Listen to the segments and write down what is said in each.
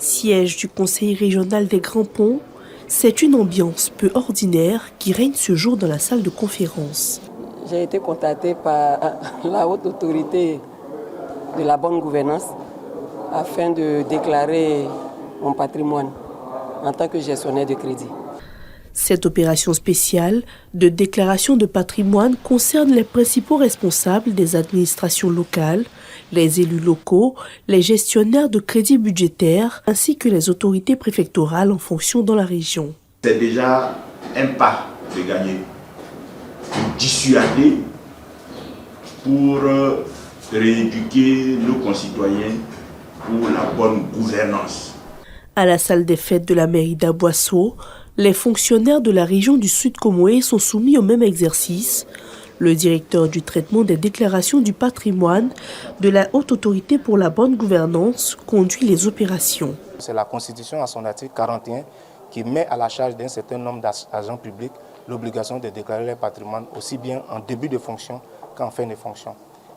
Siège du conseil régional des Grands Ponts, c'est une ambiance peu ordinaire qui règne ce jour dans la salle de conférence. J'ai été contactée par la haute autorité de la bonne gouvernance afin de déclarer mon patrimoine en tant que gestionnaire de crédit. Cette opération spéciale de déclaration de patrimoine concerne les principaux responsables des administrations locales, les élus locaux, les gestionnaires de crédits budgétaires ainsi que les autorités préfectorales en fonction dans la région. C'est déjà un pas de gagner, pour dissuader, pour rééduquer nos concitoyens pour la bonne gouvernance. À la salle des fêtes de la mairie d'Aboisseau, les fonctionnaires de la région du Sud Comoé sont soumis au même exercice. Le directeur du traitement des déclarations du patrimoine de la Haute Autorité pour la bonne gouvernance conduit les opérations. C'est la Constitution à son article 41 qui met à la charge d'un certain nombre d'agents publics l'obligation de déclarer leur patrimoine aussi bien en début de fonction qu'en fin de fonction.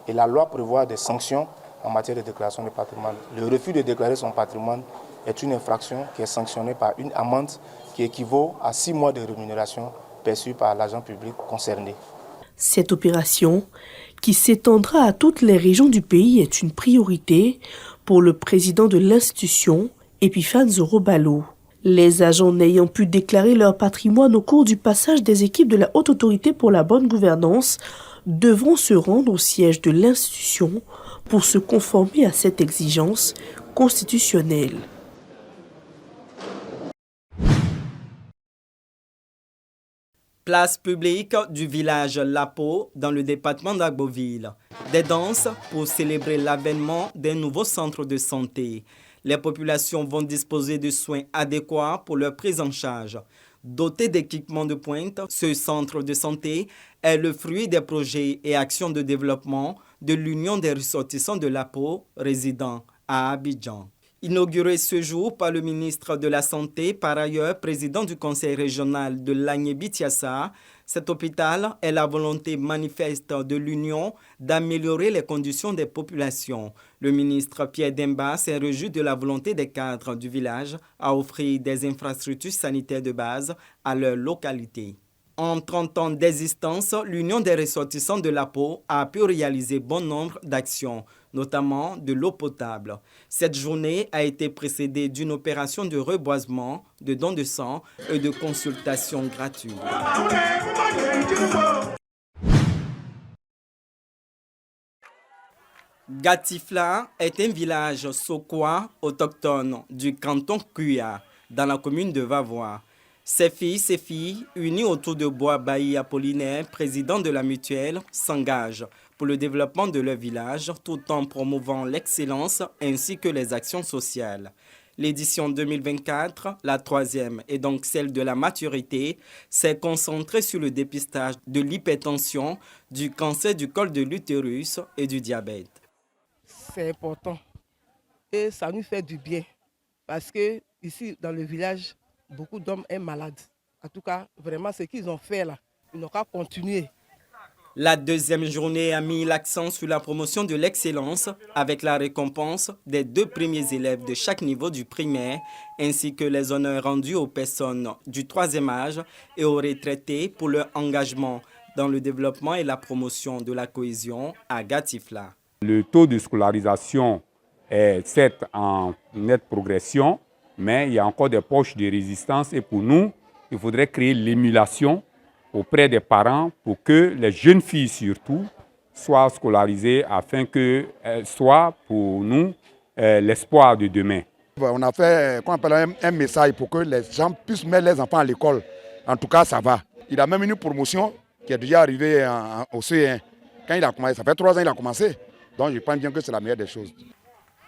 Et la loi prévoit des sanctions en matière de déclaration de patrimoine. Le refus de déclarer son patrimoine est une infraction qui est sanctionnée par une amende qui équivaut à 6 mois de rémunération perçue par l'agent public concerné. Cette opération, qui s'étendra à toutes les régions du pays, est une priorité pour le président de l'institution, Epiphane Zorobalo. Les agents n'ayant pu déclarer leur patrimoine au cours du passage des équipes de la Haute Autorité pour la bonne gouvernance devront se rendre au siège de l'institution pour se conformer à cette exigence constitutionnelle. Place publique du village Lapo dans le département d'Agboville. Des danses pour célébrer l'avènement d'un nouveau centre de santé. Les populations vont disposer de soins adéquats pour leur prise en charge. Doté d'équipements de pointe, ce centre de santé est le fruit des projets et actions de développement de l'Union des ressortissants de Lapo résidant à Abidjan. Inauguré ce jour par le ministre de la Santé, par ailleurs président du conseil régional de l'Agnébi-Tiassa, cet hôpital est la volonté manifeste de l'Union d'améliorer les conditions des populations. Le ministre Pierre Demba s'est réjoui de la volonté des cadres du village à offrir des infrastructures sanitaires de base à leur localité. En 30 ans d'existence, l'Union des ressortissants de Lapo a pu réaliser bon nombre d'actions, notamment de l'eau potable. Cette journée a été précédée d'une opération de reboisement, de dons de sang et de consultations gratuites. Gatifla est un village sokoa autochtone du canton Kuya, dans la commune de Vavois. Ses filles, unis autour de Bois Bailly Apollinaire, président de la mutuelle, s'engagent pour le développement de leur village tout en promouvant l'excellence ainsi que les actions sociales. L'édition 2024, la troisième et donc celle de la maturité, s'est concentrée sur le dépistage de l'hypertension, du cancer du col de l'utérus et du diabète. C'est important et ça nous fait du bien parce que ici dans le village, beaucoup d'hommes sont malades. En tout cas, vraiment, ce qu'ils ont fait là, ils n'ont qu'à continuer. La deuxième journée a mis l'accent sur la promotion de l'excellence avec la récompense des 2 premiers élèves de chaque niveau du primaire ainsi que les honneurs rendus aux personnes du 3e âge et aux retraités pour leur engagement dans le développement et la promotion de la cohésion à Gatifla. Le taux de scolarisation est certes en nette progression, mais il y a encore des poches de résistance et pour nous, il faudrait créer l'émulation auprès des parents pour que les jeunes filles surtout soient scolarisées afin qu'elles soient pour nous l'espoir de demain. On a fait un message pour que les gens puissent mettre les enfants à l'école. En tout cas, ça va. Il a même une promotion qui est déjà arrivée au CE1. Quand il a commencé, ça fait 3 ans qu'il a commencé. Donc je pense bien que c'est la meilleure des choses.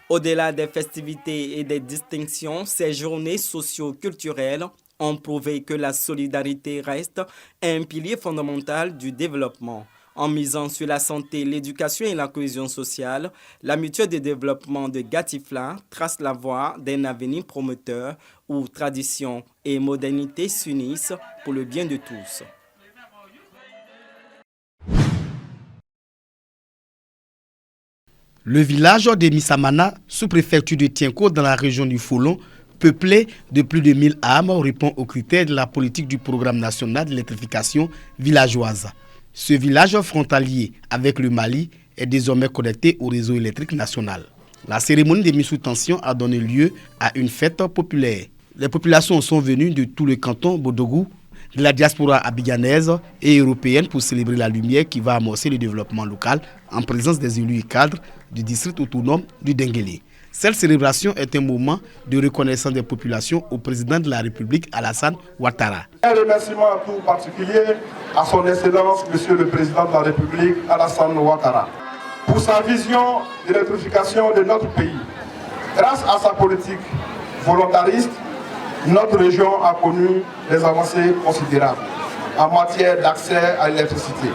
Au-delà des festivités et des distinctions, ces journées socio-culturelles ont prouvé que la solidarité reste un pilier fondamental du développement. En misant sur la santé, l'éducation et la cohésion sociale, la mutuelle de développement de Gatifla trace la voie d'un avenir prometteur où tradition et modernité s'unissent pour le bien de tous. Le village de Missamana, sous-préfecture de Tienko dans la région du Folon, peuplé de plus de 1000 âmes, répond aux critères de la politique du programme national d'électrification villageoise. Ce village frontalier avec le Mali est désormais connecté au réseau électrique national. La cérémonie de mise sous tension a donné lieu à une fête populaire. Les populations sont venues de tout le canton Bodougou, de la diaspora abidjanaise et européenne pour célébrer la lumière qui va amorcer le développement local en présence des élus et cadres du district autonome du Denguélé. Cette célébration est un moment de reconnaissance des populations au président de la République, Alassane Ouattara. Un remerciement tout particulier à son Excellence, Monsieur le Président de la République, Alassane Ouattara, pour sa vision d'électrification de notre pays. Grâce à sa politique volontariste, notre région a connu des avancées considérables en matière d'accès à l'électricité.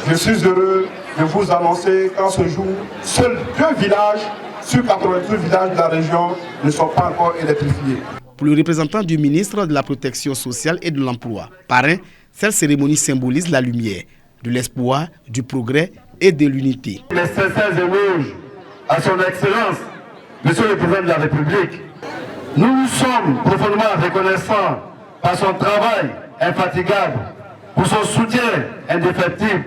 Je suis heureux de vous annoncer qu'en ce jour, seuls 2 villages sur 88 villages de la région ne sont pas encore électrifiés. Pour le représentant du ministre de la Protection sociale et de l'Emploi, parrain, cette cérémonie symbolise la lumière, de l'espoir, du progrès et de l'unité. Les sincères éloges à son Excellence, Monsieur le Président de la République. Nous sommes profondément reconnaissants par son travail infatigable, pour son soutien indéfectible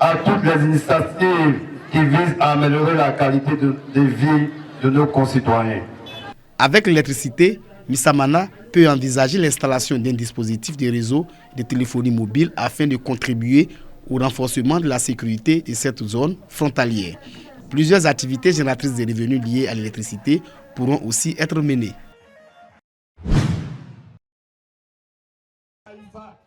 à toutes les initiatives qui visent à améliorer la qualité de vie de nos concitoyens. Avec l'électricité, Missamana peut envisager l'installation d'un dispositif de réseau de téléphonie mobile afin de contribuer au renforcement de la sécurité de cette zone frontalière. Plusieurs activités génératrices de revenus liées à l'électricité pourront aussi être menées.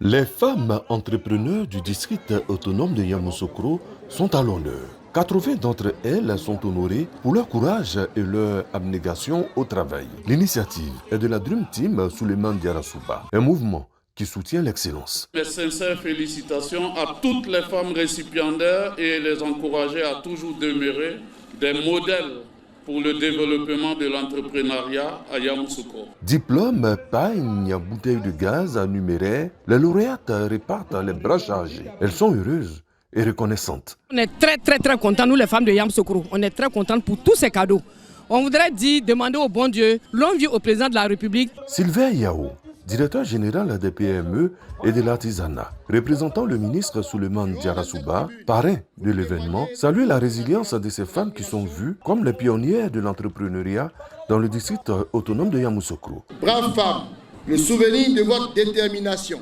Les femmes entrepreneurs du district autonome de Yamoussoukro sont à l'honneur. 80 d'entre elles sont honorées pour leur courage et leur abnégation au travail. L'initiative est de la Dream Team Souleymane Diarra-Souba, un mouvement qui soutient l'excellence. Mes sincères félicitations à toutes les femmes récipiendaires et les encourager à toujours demeurer des modèles pour le développement de l'entrepreneuriat à Yamoussoukro. Diplôme, pagne, bouteilles de gaz, numéraire, les lauréates repartent les bras chargés. Elles sont heureuses et reconnaissantes. On est très contents, nous les femmes de Yamoussoukro. On est très contents pour tous ces cadeaux. On voudrait demander au bon Dieu, longue vie au président de la République. Sylvain Yao, directeur général des PME et de l'artisanat, représentant le ministre Souleymane Diarra-Souba, parrain de l'événement, salue la résilience de ces femmes qui sont vues comme les pionnières de l'entrepreneuriat dans le district autonome de Yamoussoukro. Braves femmes, le souvenir de votre détermination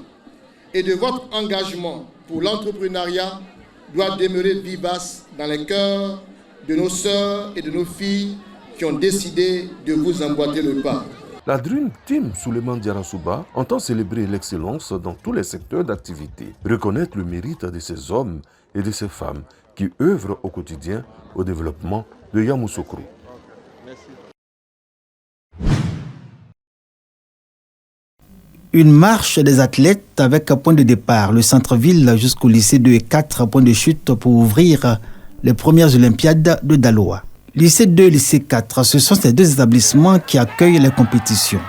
et de votre engagement pour l'entrepreneuriat doit demeurer vivace dans les cœurs de nos sœurs et de nos filles qui ont décidé de vous emboîter le pas. La Dream Team Souleymane Diarra-Souba entend célébrer l'excellence dans tous les secteurs d'activité, reconnaître le mérite de ces hommes et de ces femmes qui œuvrent au quotidien au développement de Yamoussoukro. Une marche des athlètes avec un point de départ, le centre-ville jusqu'au lycée 2 et 4 points de chute pour ouvrir les premières Olympiades de Daloa. Lycée 2 et lycée 4, ce sont ces 2 établissements qui accueillent les compétitions.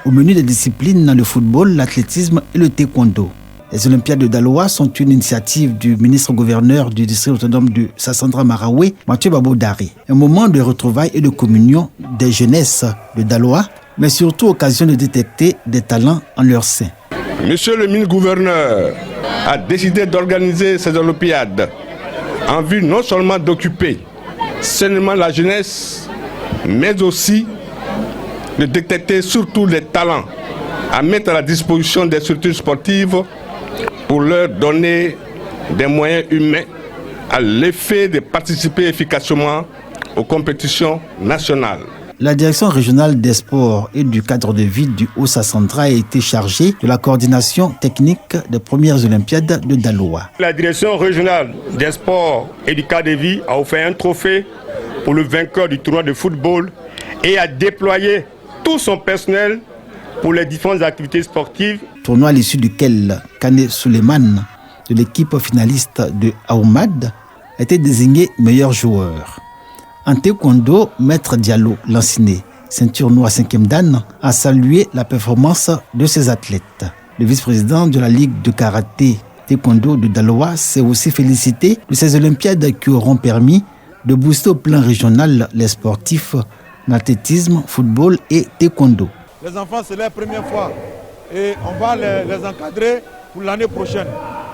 Au menu des disciplines, le football, l'athlétisme et le taekwondo. Les Olympiades de Daloa sont une initiative du ministre-gouverneur du district autonome de Sassandra Maraoué, Mathieu Babodari. Un moment de retrouvailles et de communion des jeunesses de Daloa, mais surtout occasion de détecter des talents en leur sein. Monsieur le ministre-gouverneur a décidé d'organiser ces Olympiades en vue non seulement d'occuper seulement la jeunesse, mais aussi de détecter surtout les talents à mettre à la disposition des structures sportives pour leur donner des moyens humains à l'effet de participer efficacement aux compétitions nationales. La direction régionale des sports et du cadre de vie du Haut-Sassandra a été chargée de la coordination technique des premières Olympiades de Daloa. La direction régionale des sports et du cadre de vie a offert un trophée pour le vainqueur du tournoi de football et a déployé tout son personnel pour les différentes activités sportives. Tournoi à l'issue duquel Kane Souleymane, de l'équipe finaliste de Aoumad, a été désigné meilleur joueur. En taekwondo, Maître Diallo Lanciné, ceinture noire 5e dan, a salué la performance de ses athlètes. Le vice-président de la Ligue de karaté taekwondo de Daloa s'est aussi félicité de ces Olympiades qui auront permis de booster au plan régional les sportifs en athlétisme, football et taekwondo. Les enfants, c'est leur première fois et on va les encadrer pour l'année prochaine.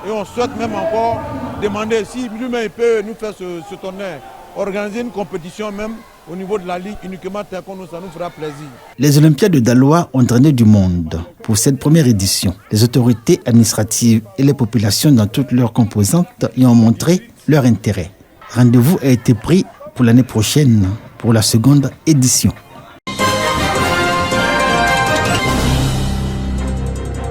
Et on souhaite même encore demander si lui-même il peut nous faire ce tournoi, organiser une compétition même au niveau de la Ligue uniquement taekwondo, ça nous fera plaisir. Les Olympiades de Daloa ont drainé du monde pour cette première édition. Les autorités administratives et les populations dans toutes leurs composantes y ont montré leur intérêt. Rendez-vous a été pris pour l'année prochaine pour la seconde édition.